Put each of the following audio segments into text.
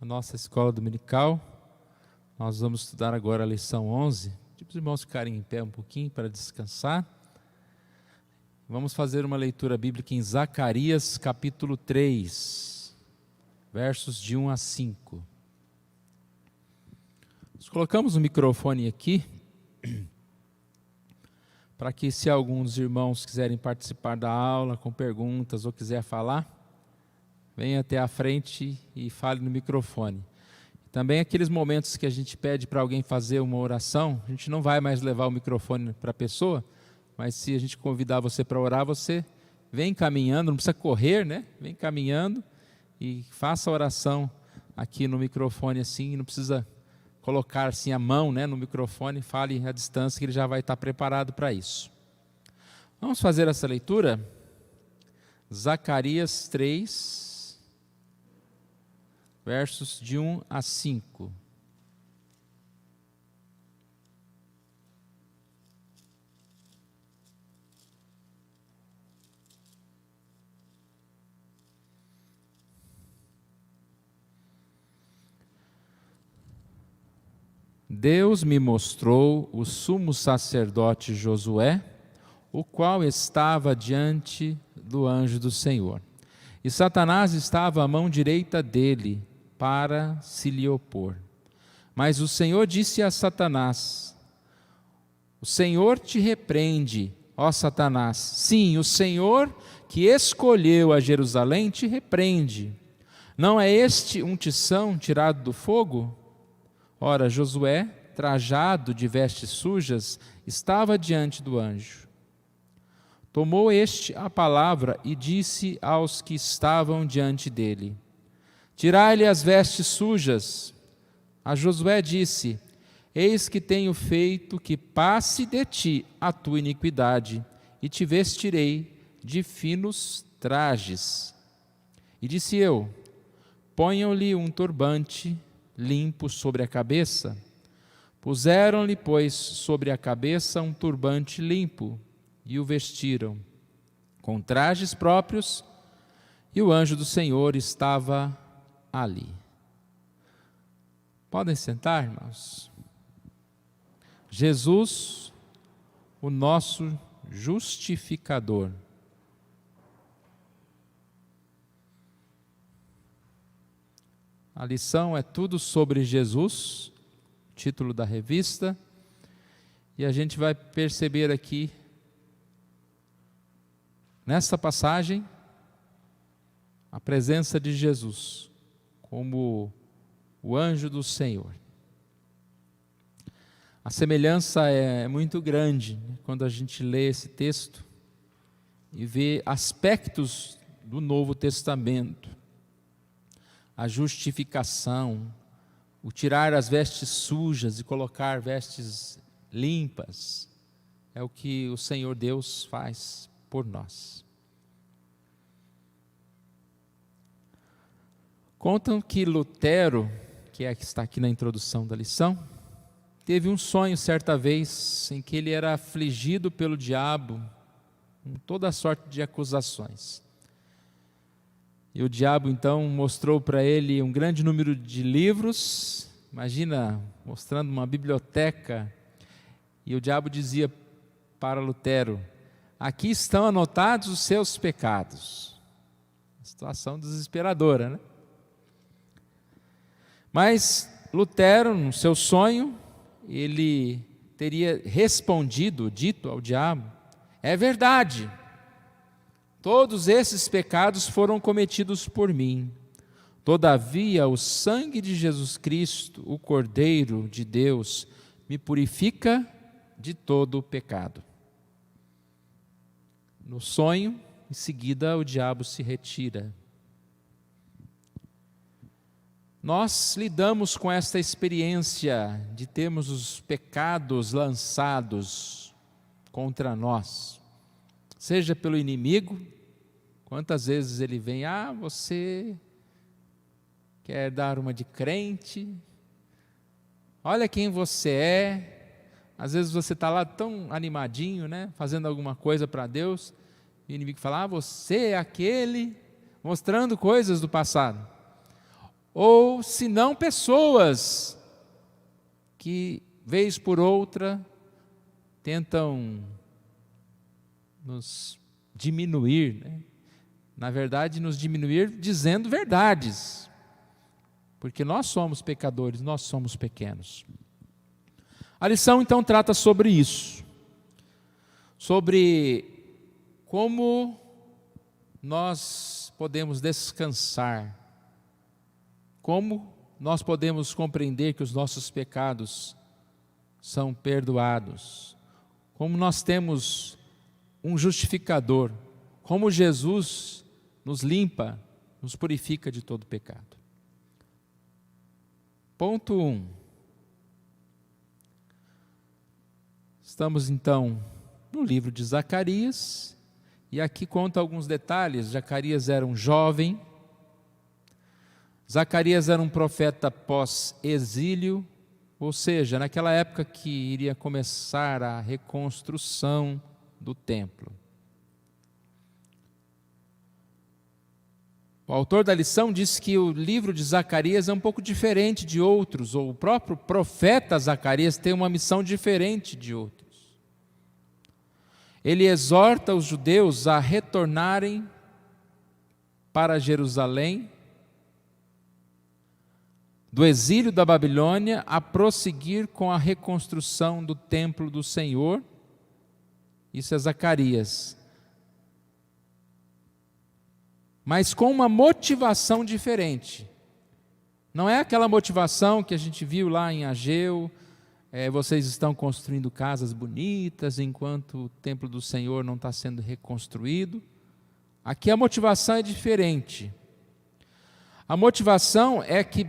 a nossa escola dominical. Nós vamos estudar agora a lição 11. Pedir para os irmãos ficarem em pé um pouquinho para descansar. Vamos fazer uma leitura bíblica em Zacarias capítulo 3, versos de 1 a 5. Nós colocamos o microfone aqui, para que se algum dos irmãos quiserem participar da aula com perguntas ou quiser falar, venha até a frente e fale no microfone. Também aqueles momentos que a gente pede para alguém fazer uma oração, a gente não vai mais levar o microfone para a pessoa, mas se a gente convidar você para orar, você vem caminhando, não precisa correr, né? Vem caminhando e faça a oração aqui no microfone assim, não precisa colocar assim a mão, né, no microfone, fale à distância que ele já vai estar preparado para isso. Vamos fazer essa leitura? Zacarias 3, versos de 1 a 5. Deus me mostrou o sumo sacerdote Josué, o qual estava diante do anjo do Senhor. E Satanás estava à mão direita dele, para se lhe opor. Mas o Senhor disse a Satanás: o Senhor te repreende, ó Satanás. Sim, o Senhor que escolheu a Jerusalém te repreende. Não é este um tição tirado do fogo? Ora, Josué, trajado de vestes sujas, estava diante do anjo. Tomou este a palavra e disse aos que estavam diante dele: tirai-lhe as vestes sujas. A Josué disse: eis que tenho feito que passe de ti a tua iniquidade, e te vestirei de finos trajes. E disse eu: ponham-lhe um turbante limpo sobre a cabeça. Puseram-lhe, pois, sobre a cabeça um turbante limpo, e o vestiram com trajes próprios, e o anjo do Senhor estava ali. Podem sentar, irmãos? Jesus, o nosso justificador. A lição é tudo sobre Jesus, título da revista, e a gente vai perceber aqui, nessa passagem, a presença de Jesus como o anjo do Senhor. A semelhança é muito grande, né, quando a gente lê esse texto e vê aspectos do Novo Testamento. A justificação, o tirar as vestes sujas e colocar vestes limpas, é o que o Senhor Deus faz por nós. Contam que Lutero, que está aqui na introdução da lição, teve um sonho certa vez em que ele era afligido pelo diabo com toda a sorte de acusações. E o diabo então mostrou para ele um grande número de livros, imagina, mostrando uma biblioteca, e o diabo dizia para Lutero: aqui estão anotados os seus pecados. Situação desesperadora, né? Mas Lutero, no seu sonho, ele teria respondido, dito ao diabo: é verdade, todos esses pecados foram cometidos por mim. Todavia, o sangue de Jesus Cristo, o Cordeiro de Deus, me purifica de todo o pecado. No sonho, em seguida, o diabo se retira. Nós lidamos com esta experiência de termos os pecados lançados contra nós, seja pelo inimigo. Quantas vezes ele vem: você quer dar uma de crente, olha quem você é. Às vezes você está lá tão animadinho, né, fazendo alguma coisa para Deus, e o inimigo fala: você é aquele, mostrando coisas do passado. ou se não pessoas que, vez por outra, tentam nos diminuir, né? Na verdade, nos diminuir dizendo verdades, porque nós somos pecadores, nós somos pequenos. A lição então trata sobre isso, sobre como nós podemos descansar, como nós podemos compreender que os nossos pecados são perdoados, como nós temos um justificador, como Jesus nos limpa, nos purifica de todo pecado. Ponto 1. Estamos então no livro de Zacarias, e aqui conta alguns detalhes. Zacarias era um jovem, Zacarias era um profeta pós-exílio, ou seja, naquela época que iria começar a reconstrução do templo. O autor da lição diz que o livro de Zacarias é um pouco diferente de outros, ou o próprio profeta Zacarias tem uma missão diferente de outros. Ele exorta os judeus a retornarem para Jerusalém, do exílio da Babilônia, a prosseguir com a reconstrução do templo do Senhor. Isso é Zacarias. Mas com uma motivação diferente. Não é aquela motivação que a gente viu lá em Ageu, vocês estão construindo casas bonitas enquanto o templo do Senhor não está sendo reconstruído. Aqui a motivação é diferente. A motivação é que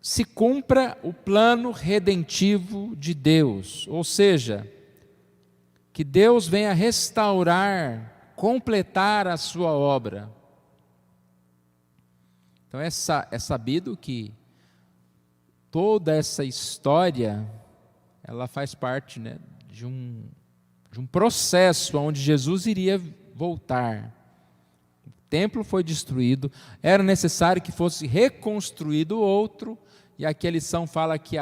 se cumpra o plano redentivo de Deus, ou seja, que Deus venha restaurar, completar a sua obra. Então é sabido que toda essa história, ela faz parte, né, de um processo onde Jesus iria voltar. O templo foi destruído, era necessário que fosse reconstruído outro, e aqui a lição fala que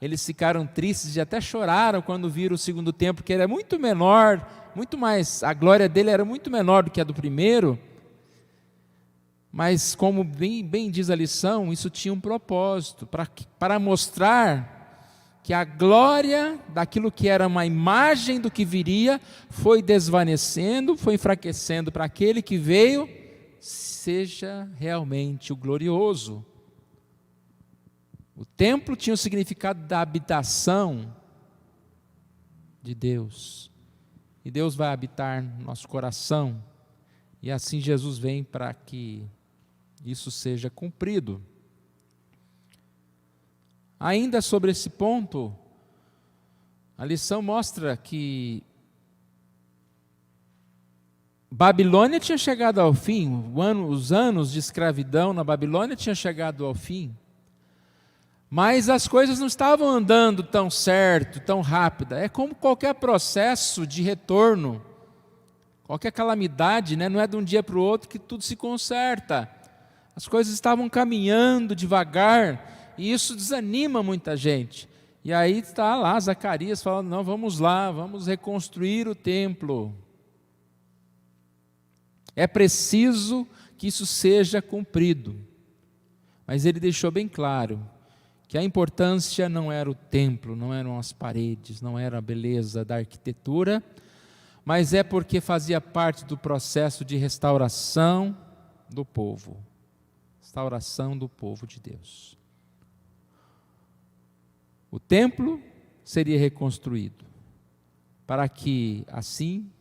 eles ficaram tristes e até choraram quando viram o segundo templo, que era muito menor, muito mais, a glória dele era muito menor do que a do primeiro. Mas como bem diz a lição, isso tinha um propósito, para mostrar que a glória daquilo que era uma imagem do que viria, foi desvanecendo, foi enfraquecendo, para aquele que veio, seja realmente o glorioso. O templo tinha o significado da habitação de Deus, e Deus vai habitar no nosso coração, e assim Jesus vem para que isso seja cumprido. Ainda sobre esse ponto, a lição mostra que Babilônia tinha chegado ao fim, os anos de escravidão na Babilônia tinham chegado ao fim, mas as coisas não estavam andando tão certo, tão rápida. É como qualquer processo de retorno, qualquer calamidade, né? Não é de um dia para o outro que tudo se conserta. As coisas estavam caminhando devagar, e isso desanima muita gente. E aí está lá Zacarias falando, não, vamos lá, vamos reconstruir o templo. É preciso que isso seja cumprido. Mas ele deixou bem claro que a importância não era o templo, não eram as paredes, não era a beleza da arquitetura, mas é porque fazia parte do processo de restauração do povo. Restauração do povo de Deus. O templo seria reconstruído, para que assim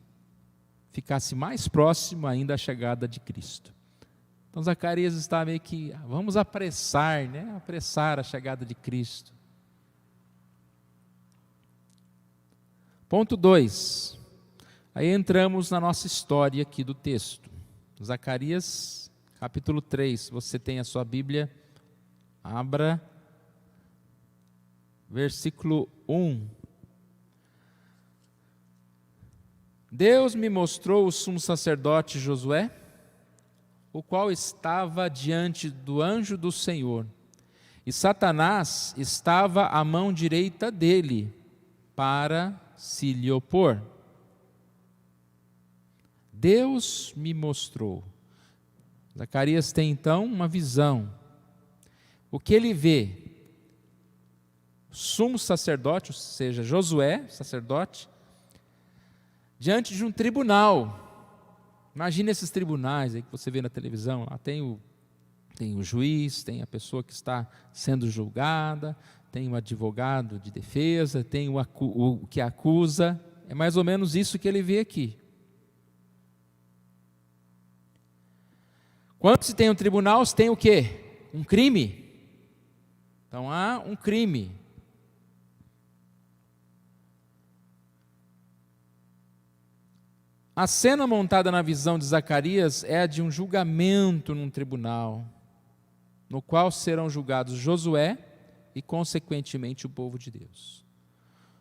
ficasse mais próximo ainda a chegada de Cristo. Então Zacarias está meio que, vamos apressar, né? Apressar a chegada de Cristo. Ponto 2. Aí entramos na nossa história aqui do texto. Zacarias, capítulo 3. Você tem a sua Bíblia, abra, versículo 1. Deus me mostrou o sumo sacerdote Josué, o qual estava diante do anjo do Senhor, e Satanás estava à mão direita dele, para se lhe opor. Deus me mostrou. Zacarias tem então uma visão. O que ele vê? O sumo sacerdote, ou seja, Josué, sacerdote, diante de um tribunal. Imagina esses tribunais aí que você vê na televisão. Lá tem o juiz, tem a pessoa que está sendo julgada, tem o advogado de defesa, tem o que acusa. É mais ou menos isso que ele vê aqui. Quando se tem um tribunal, se tem o quê? Um crime. Então há um crime. A cena montada na visão de Zacarias é a de um julgamento num tribunal, no qual serão julgados Josué e, consequentemente, o povo de Deus.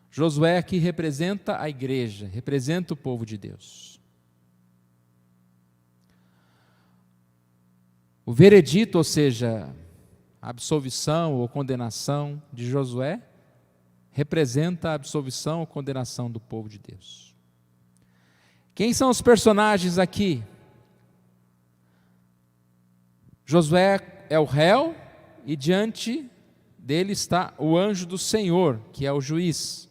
Josué aqui representa a igreja, representa o povo de Deus. O veredito, ou seja, a absolvição ou condenação de Josué, representa a absolvição ou condenação do povo de Deus. Quem são os personagens aqui? Josué é o réu e diante dele está o anjo do Senhor, que é o juiz.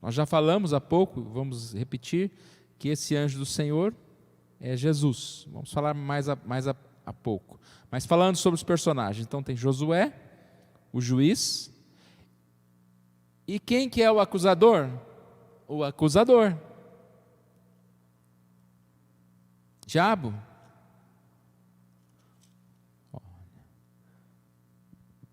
Nós já falamos há pouco, vamos repetir, que esse anjo do Senhor é Jesus. Vamos falar mais a pouco. Mas falando sobre os personagens, então tem Josué, o juiz. E quem que é o acusador? O acusador. Diabo.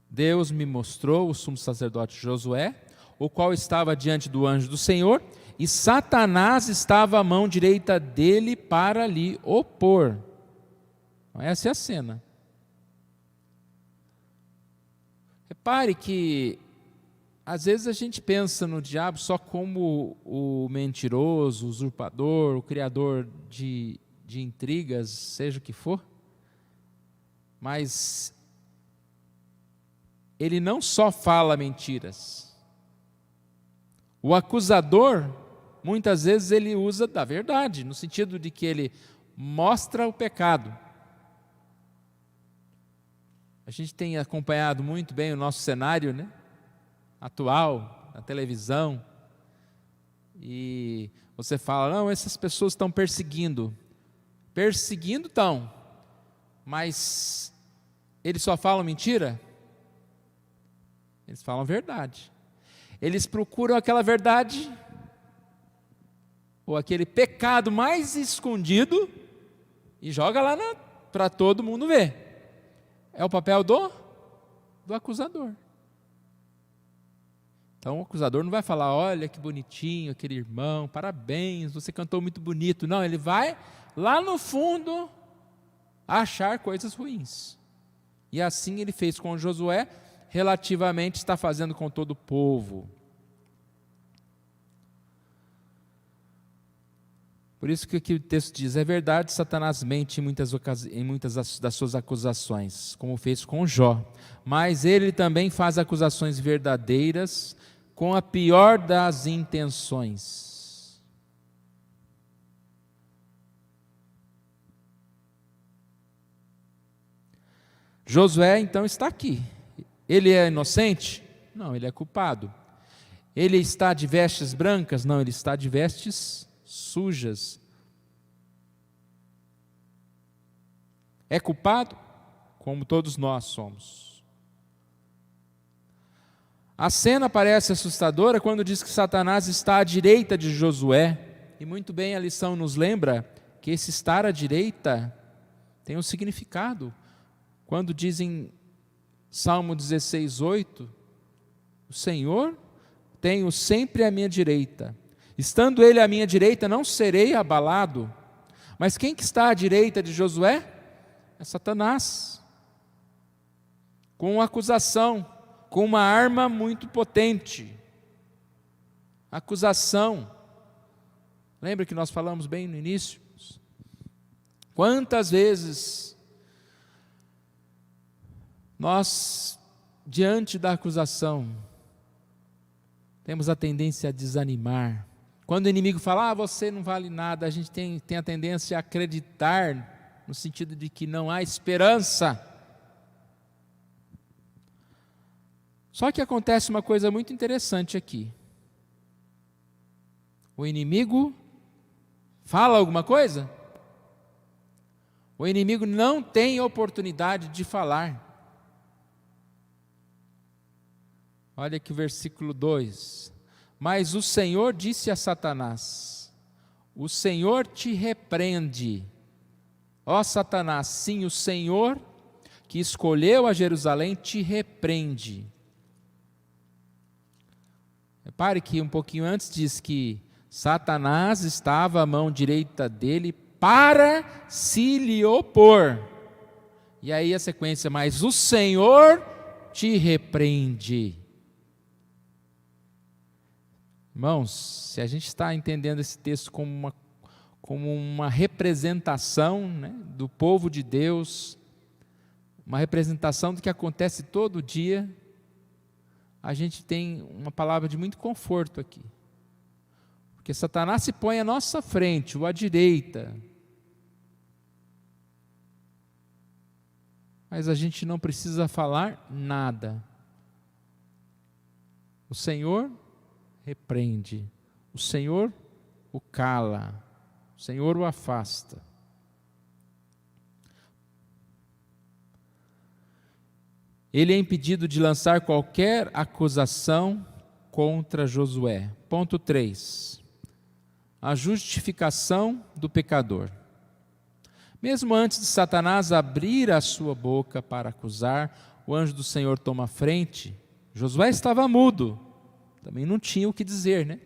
Deus me mostrou o sumo sacerdote Josué, o qual estava diante do anjo do Senhor, e Satanás estava à mão direita dele para lhe opor. Então, essa é a cena. Repare que às vezes a gente pensa no diabo só como o mentiroso, o usurpador, o criador de intrigas, seja o que for, mas ele não só fala mentiras. O acusador, muitas vezes ele usa da verdade, no sentido de que ele mostra o pecado. A gente tem acompanhado muito bem o nosso cenário, né, atual, na televisão, e você fala, não, essas pessoas estão perseguindo. Perseguindo estão, mas eles só falam mentira? Eles falam verdade. Eles procuram aquela verdade, ou aquele pecado mais escondido, e joga lá para todo mundo ver. É o papel do acusador. Então o acusador não vai falar, olha que bonitinho aquele irmão, parabéns, você cantou muito bonito. Não, ele vai lá no fundo achar coisas ruins. E assim ele fez com Josué, relativamente está fazendo com todo o povo. Por isso que aqui o texto diz, é verdade, Satanás mente em muitas das suas acusações, como fez com Jó, mas ele também faz acusações verdadeiras com a pior das intenções. Josué então está aqui. Ele é inocente? Não, ele é culpado. Ele está de vestes brancas? Não, ele está de vestes sujas. É culpado? Como todos nós somos. A cena parece assustadora quando diz que Satanás está à direita de Josué, e muito bem a lição nos lembra que esse estar à direita tem um significado. Quando dizem Salmo 16:8, o Senhor tenho sempre à minha direita. Estando ele à minha direita, não serei abalado. Mas quem que está à direita de Josué? É Satanás. Com uma acusação, com uma arma muito potente. Acusação. Lembra que nós falamos bem no início? Quantas vezes nós, diante da acusação, temos a tendência a desanimar. Quando o inimigo fala, você não vale nada, a gente tem a tendência a acreditar, no sentido de que não há esperança. Só que acontece uma coisa muito interessante aqui. O inimigo fala alguma coisa? O inimigo não tem oportunidade de falar. Olha aqui o versículo 2. Mas o Senhor disse a Satanás: o Senhor te repreende. Ó Satanás, sim, o Senhor que escolheu a Jerusalém te repreende. Repare que um pouquinho antes diz que Satanás estava à mão direita dele para se lhe opor. E aí a sequência, mas o Senhor te repreende. Irmãos, se a gente está entendendo esse texto como uma representação, né, do povo de Deus, uma representação do que acontece todo dia, a gente tem uma palavra de muito conforto aqui. Porque Satanás se põe à nossa frente, ou à direita. Mas a gente não precisa falar nada. O Senhor repreende, o Senhor o cala, o Senhor o afasta. Ele é impedido de lançar qualquer acusação contra Josué. Ponto 3. A justificação do pecador. Mesmo antes de Satanás abrir a sua boca para acusar, o anjo do Senhor toma a frente. Josué estava mudo, também não tinha o que dizer, né?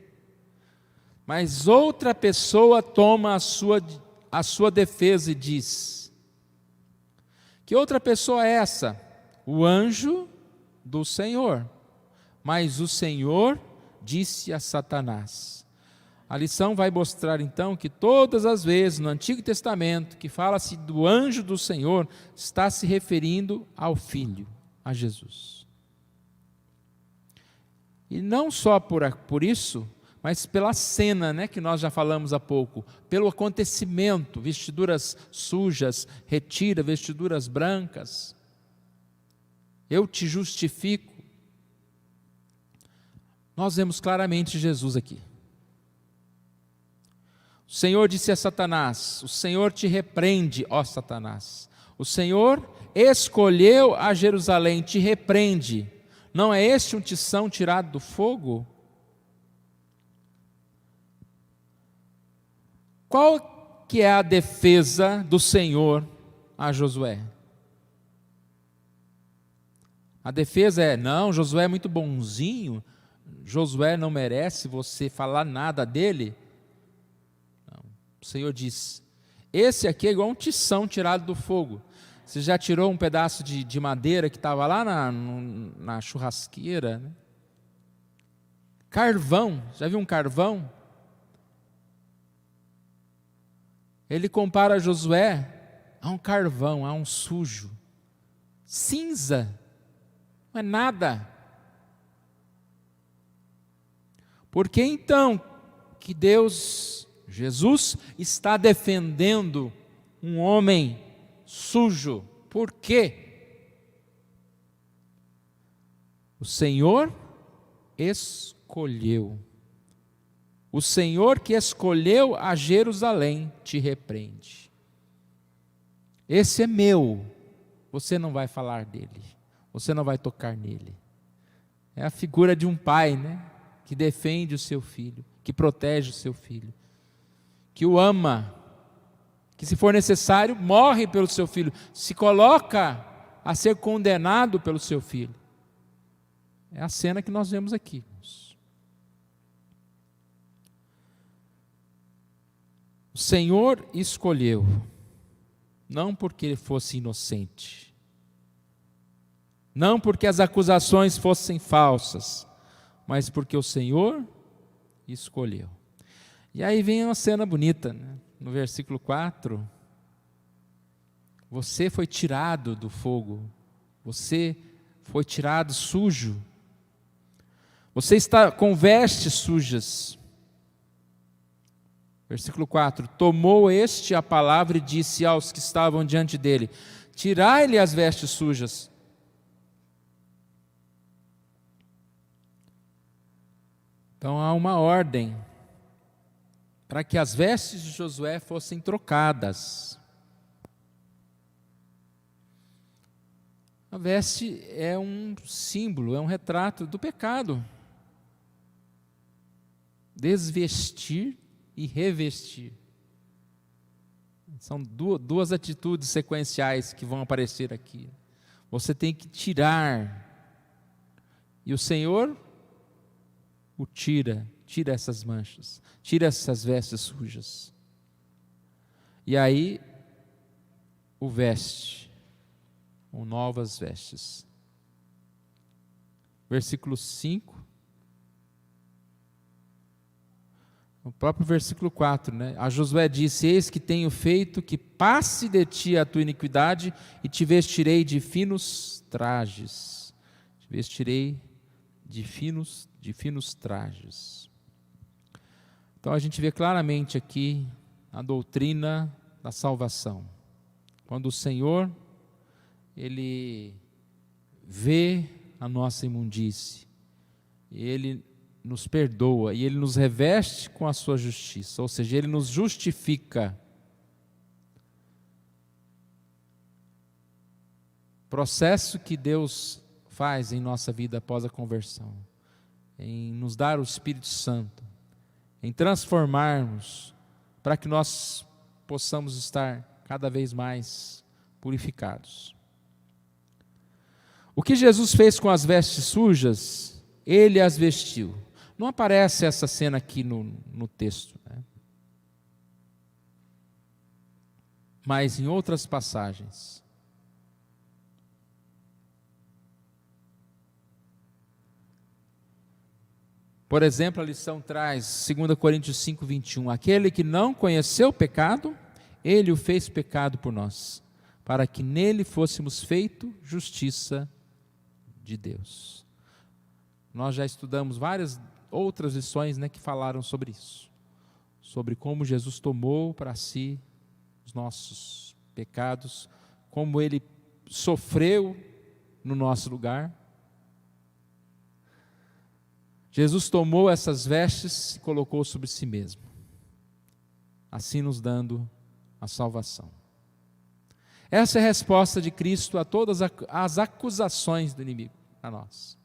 Mas outra pessoa toma a sua defesa e diz: que outra pessoa é essa? O anjo do Senhor. Mas o Senhor disse a Satanás. A lição vai mostrar então que todas as vezes no Antigo Testamento que fala-se do anjo do Senhor, está se referindo ao Filho, a Jesus. E não só por isso, mas pela cena, né, que nós já falamos há pouco, pelo acontecimento, vestiduras sujas, retira vestiduras brancas, eu te justifico. Nós vemos claramente Jesus aqui. O Senhor disse a Satanás: o Senhor te repreende, ó Satanás. O Senhor escolheu a Jerusalém, te repreende. Não é este um tição tirado do fogo? Qual que é a defesa do Senhor a Josué? A defesa é: não, Josué é muito bonzinho, Josué não merece você falar nada dele. Não. O Senhor diz: esse aqui é igual um tição tirado do fogo. Você já tirou um pedaço de madeira que estava lá na churrasqueira, né? Carvão, já viu um carvão? Ele compara Josué a um carvão, a um sujo, cinza, não é nada. Por que então que Deus, Jesus, está defendendo um homem sujo? Por quê? O Senhor escolheu. O Senhor que escolheu a Jerusalém te repreende. Esse é meu. Você não vai falar dele. Você não vai tocar nele. É a figura de um pai, né? Que defende o seu filho, que protege o seu filho, que o ama, que se for necessário morre pelo seu filho, se coloca a ser condenado pelo seu filho. É a cena que nós vemos aqui. O Senhor escolheu, não porque ele fosse inocente, não porque as acusações fossem falsas, mas porque o Senhor escolheu. E aí vem uma cena bonita, né? No versículo 4, Você foi tirado do fogo. Você foi tirado sujo. Você está com vestes sujas. Versículo 4: tomou este a palavra e disse aos que estavam diante dele: tirai-lhe as vestes sujas. Então há uma ordem para que as vestes de Josué fossem trocadas. A veste é um símbolo, é um retrato do pecado. Desvestir e revestir. São duas atitudes sequenciais que vão aparecer aqui. Você tem que tirar, e o Senhor o tira essas manchas, tira essas vestes sujas. E aí o veste com novas vestes. Versículo 5. O próprio versículo 4, né? A Josué disse: eis que tenho feito que passe de ti a tua iniquidade e te vestirei de finos trajes. Te vestirei de finos trajes. Então a gente vê claramente aqui a doutrina da salvação. Quando o Senhor, Ele vê a nossa imundície, Ele nos perdoa e Ele nos reveste com a sua justiça, ou seja, Ele nos justifica. Processo que Deus faz em nossa vida após a conversão, em nos dar o Espírito Santo, em transformarmos, para que nós possamos estar cada vez mais purificados. O que Jesus fez com as vestes sujas, Ele as vestiu. Não aparece essa cena aqui no texto, né? Mas em outras passagens. Por exemplo, a lição traz 2 Coríntios 5, 21. Aquele que não conheceu o pecado, Ele o fez pecado por nós, para que nele fôssemos feito justiça de Deus. Nós já estudamos várias outras lições, né, que falaram sobre isso, sobre como Jesus tomou para si os nossos pecados, como Ele sofreu no nosso lugar. Jesus tomou essas vestes e colocou sobre si mesmo, assim nos dando a salvação. Essa é a resposta de Cristo a todas as acusações do inimigo a nós.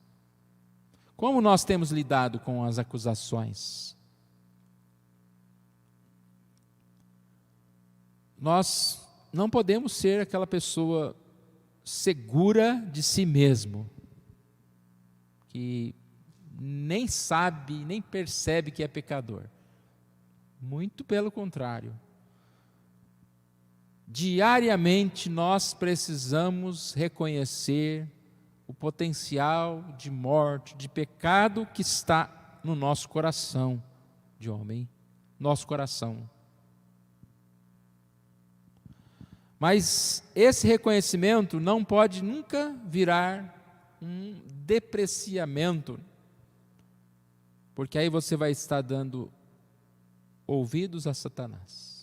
Como nós temos lidado com as acusações? Nós não podemos ser aquela pessoa segura de si mesmo, que nem sabe, nem percebe que é pecador. Muito pelo contrário. Diariamente nós precisamos reconhecer o potencial de morte, de pecado que está no nosso coração de homem, nosso coração. Mas esse reconhecimento não pode nunca virar um depreciamento, porque aí você vai estar dando ouvidos a Satanás.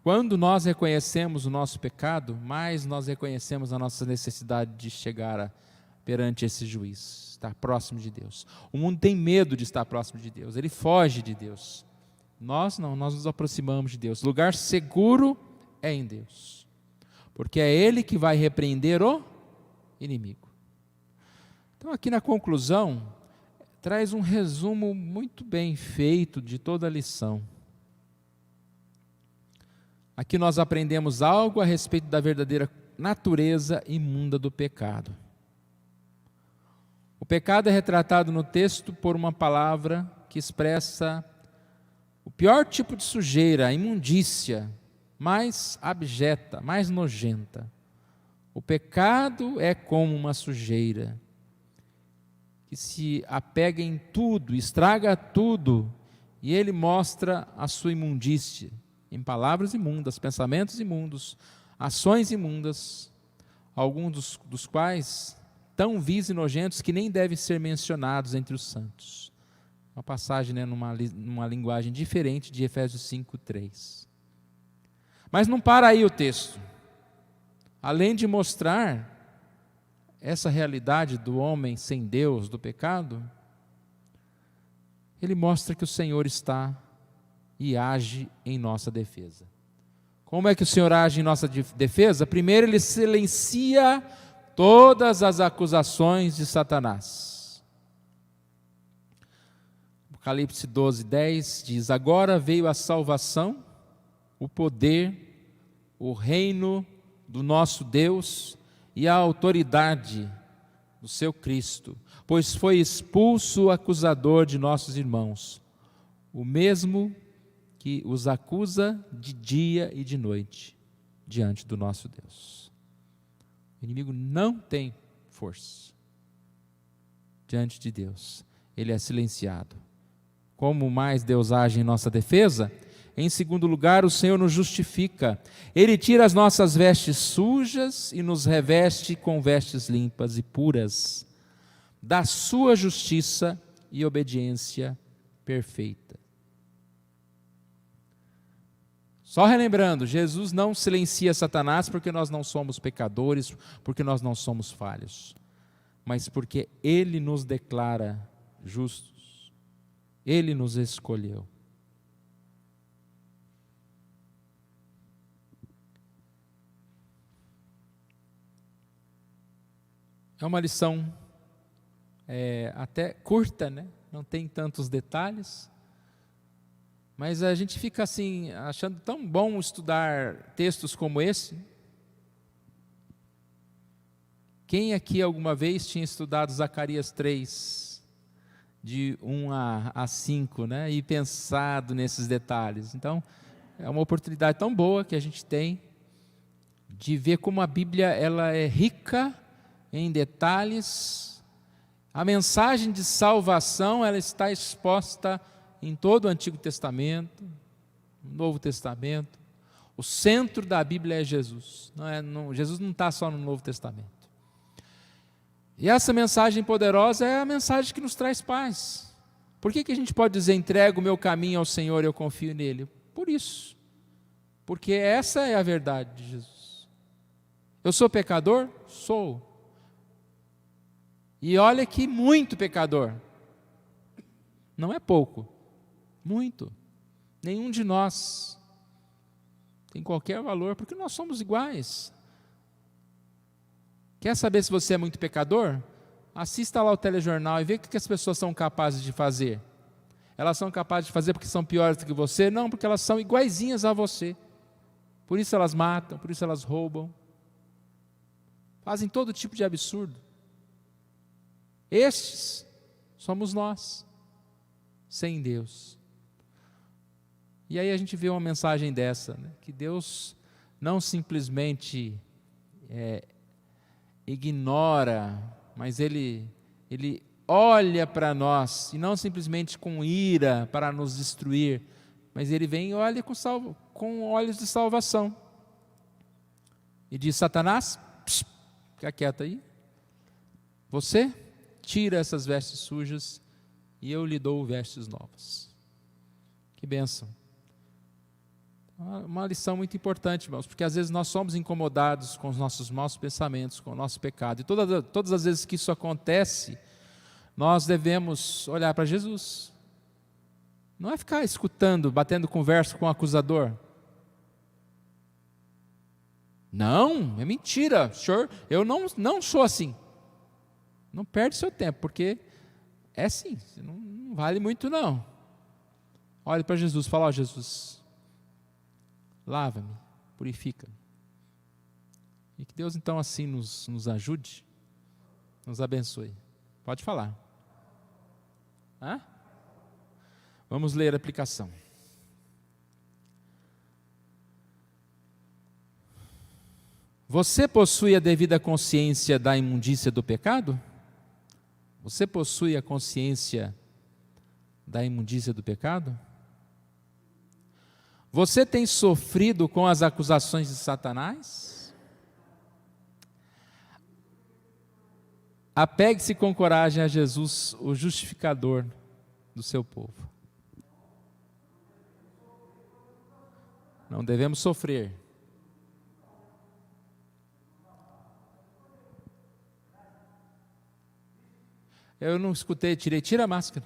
Quando nós reconhecemos o nosso pecado, mais nós reconhecemos a nossa necessidade de chegar perante esse juiz, estar próximo de Deus. O mundo tem medo de estar próximo de Deus, ele foge de Deus. Nós não, nós nos aproximamos de Deus. Lugar seguro é em Deus, porque é Ele que vai repreender o inimigo. Então aqui na conclusão, traz um resumo muito bem feito de toda a lição. Aqui nós aprendemos algo a respeito da verdadeira natureza imunda do pecado. O pecado é retratado no texto por uma palavra que expressa o pior tipo de sujeira, a imundícia, mais abjeta, mais nojenta. O pecado é como uma sujeira. que se apega em tudo, estraga tudo, e ele mostra a sua imundície, em palavras imundas, pensamentos imundos, ações imundas, alguns dos quais tão vis e nojentos que nem devem ser mencionados entre os santos. Uma passagem, né, numa linguagem diferente de Efésios 5:3. Mas não para aí o texto. Além de mostrar essa realidade do homem sem Deus, do pecado, ele mostra que o Senhor está e age em nossa defesa. Como é que o Senhor age em nossa defesa? Primeiro, ele silencia todas as acusações de Satanás. Apocalipse 12:10 diz: agora veio a salvação, o poder, o reino do nosso Deus e a autoridade do seu Cristo, pois foi expulso o acusador de nossos irmãos, o mesmo que os acusa de dia e de noite diante do nosso Deus. O inimigo não tem força diante de Deus, ele é silenciado. Como mais Deus age em nossa defesa? Em segundo lugar, o Senhor nos justifica. Ele tira as nossas vestes sujas e nos reveste com vestes limpas e puras, da sua justiça e obediência perfeita. Só relembrando, Jesus não silencia Satanás porque nós não somos pecadores, porque nós não somos falhos, mas porque Ele nos declara justos. Ele nos escolheu. É uma lição até curta, né? Não tem tantos detalhes, mas a gente fica assim, achando tão bom estudar textos como esse. Quem aqui alguma vez tinha estudado Zacarias 3, de 1 a 5, né? E pensado nesses detalhes? Então, é uma oportunidade tão boa que a gente tem de ver como a Bíblia ela é rica em detalhes. A mensagem de salvação ela está exposta em todo o Antigo Testamento, no Novo Testamento. O centro da Bíblia é Jesus. Jesus não está só no Novo Testamento. E essa mensagem poderosa é a mensagem que nos traz paz. Por que a gente pode dizer, entrego o meu caminho ao Senhor e eu confio nele? Por isso. Porque essa é a verdade de Jesus. Eu sou pecador? Sou. E olha que muito pecador. Não é pouco. Muito. Nenhum de nós tem qualquer valor, porque nós somos iguais. Quer saber se você é muito pecador? Assista lá o telejornal e vê o que as pessoas são capazes de fazer. Elas são capazes de fazer porque são piores do que você? Não, porque elas são iguaizinhas a você. Por isso elas matam, por isso elas roubam. Fazem todo tipo de absurdo. Estes somos nós, sem Deus. E aí a gente vê uma mensagem dessa, né? Que Deus não simplesmente ignora, mas Ele olha para nós, e não simplesmente com ira para nos destruir, mas Ele vem e olha com olhos de salvação. E diz: Satanás, fica quieto aí, você tira essas vestes sujas e eu lhe dou vestes novas. Que bênção. Uma lição muito importante, irmãos, porque às vezes nós somos incomodados com os nossos maus pensamentos, com o nosso pecado, e todas as vezes que isso acontece, nós devemos olhar para Jesus. Não é ficar escutando, batendo conversa com o acusador. Não, é mentira, senhor, eu não sou assim. Não perde seu tempo, porque é assim, não vale muito não. Olhe para Jesus, fala: ó Jesus, lava-me, purifica-me. E que Deus então assim nos ajude, nos abençoe. Pode falar. Hã? Vamos ler a aplicação. Você possui a devida consciência da imundícia do pecado? Você possui a consciência da imundícia do pecado? Você tem sofrido com as acusações de Satanás? Apegue-se com coragem a Jesus, o justificador do seu povo. Não devemos sofrer. Eu não escutei, tira a máscara.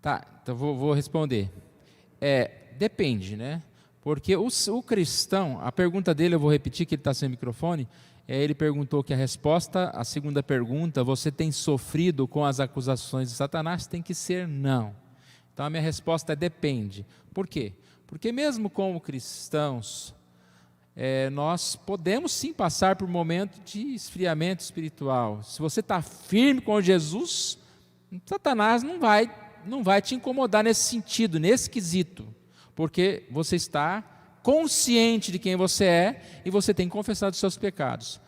Tá, então vou responder. Depende, né? Porque o cristão, a pergunta dele, eu vou repetir que ele está sem microfone, ele perguntou que a segunda pergunta, você tem sofrido com as acusações de Satanás? Tem que ser não. Então a minha resposta é depende. Por quê? Porque mesmo como cristãos, nós podemos sim passar por um momento de esfriamento espiritual. Se você está firme com Jesus, Satanás não vai te incomodar nesse sentido, nesse quesito, porque você está consciente de quem você é e você tem confessado os seus pecados.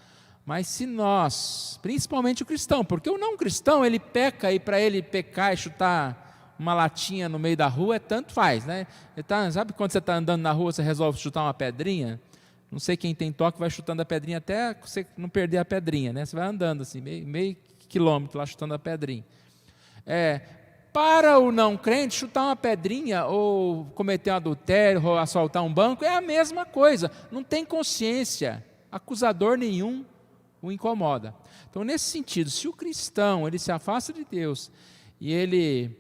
Mas se nós, principalmente o cristão, porque o não cristão, ele peca e para ele pecar e chutar uma latinha no meio da rua, tanto faz, né? Sabe quando você está andando na rua, você resolve chutar uma pedrinha? Não sei quem tem toque, vai chutando a pedrinha até você não perder a pedrinha, né? Você vai andando assim, meio quilômetro lá chutando a pedrinha. Para o não crente, chutar uma pedrinha ou cometer um adultério ou assaltar um banco é a mesma coisa, não tem consciência, acusador nenhum o incomoda. Então, nesse sentido, se o cristão ele se afasta de Deus e ele,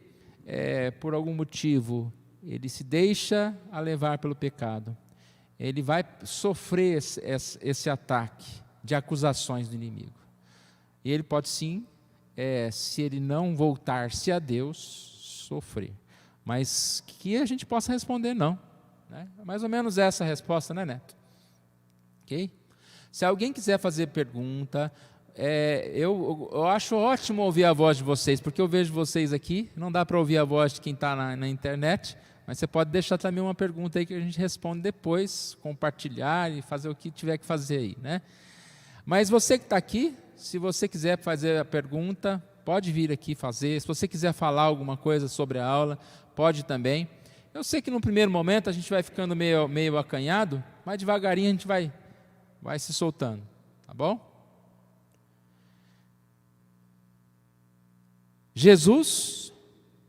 por algum motivo, ele se deixa a levar pelo pecado, ele vai sofrer esse ataque de acusações do inimigo. E ele pode sim, se ele não voltar-se a Deus, sofrer. Mas que a gente possa responder não. Né? Mais ou menos essa a resposta, né, Neto? Ok? Se alguém quiser fazer pergunta, eu acho ótimo ouvir a voz de vocês, porque eu vejo vocês aqui, não dá para ouvir a voz de quem está na internet, mas você pode deixar também uma pergunta aí que a gente responde depois, compartilhar e fazer o que tiver que fazer aí, né? Mas você que está aqui, se você quiser fazer a pergunta, pode vir aqui fazer. Se você quiser falar alguma coisa sobre a aula, pode também. Eu sei que no primeiro momento a gente vai ficando meio acanhado, mas devagarinho a gente vai se soltando, tá bom? Jesus,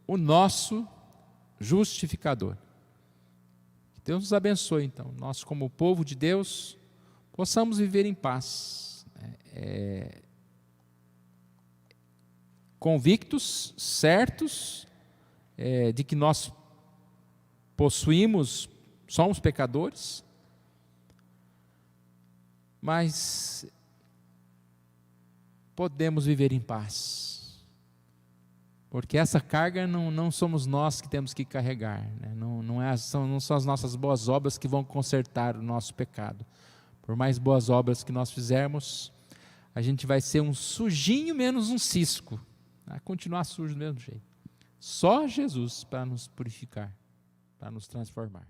o nosso justificador. Que Deus nos abençoe, então. Nós, como povo de Deus, possamos viver em paz. Convictos, certos, de que nós somos pecadores, mas podemos viver em paz, porque essa carga não somos nós que temos que carregar, né? Não são as nossas boas obras que vão consertar o nosso pecado. Por mais boas obras que nós fizermos, a gente vai ser um sujinho menos um cisco, vai continuar sujo do mesmo jeito. Só Jesus para nos purificar, para nos transformar.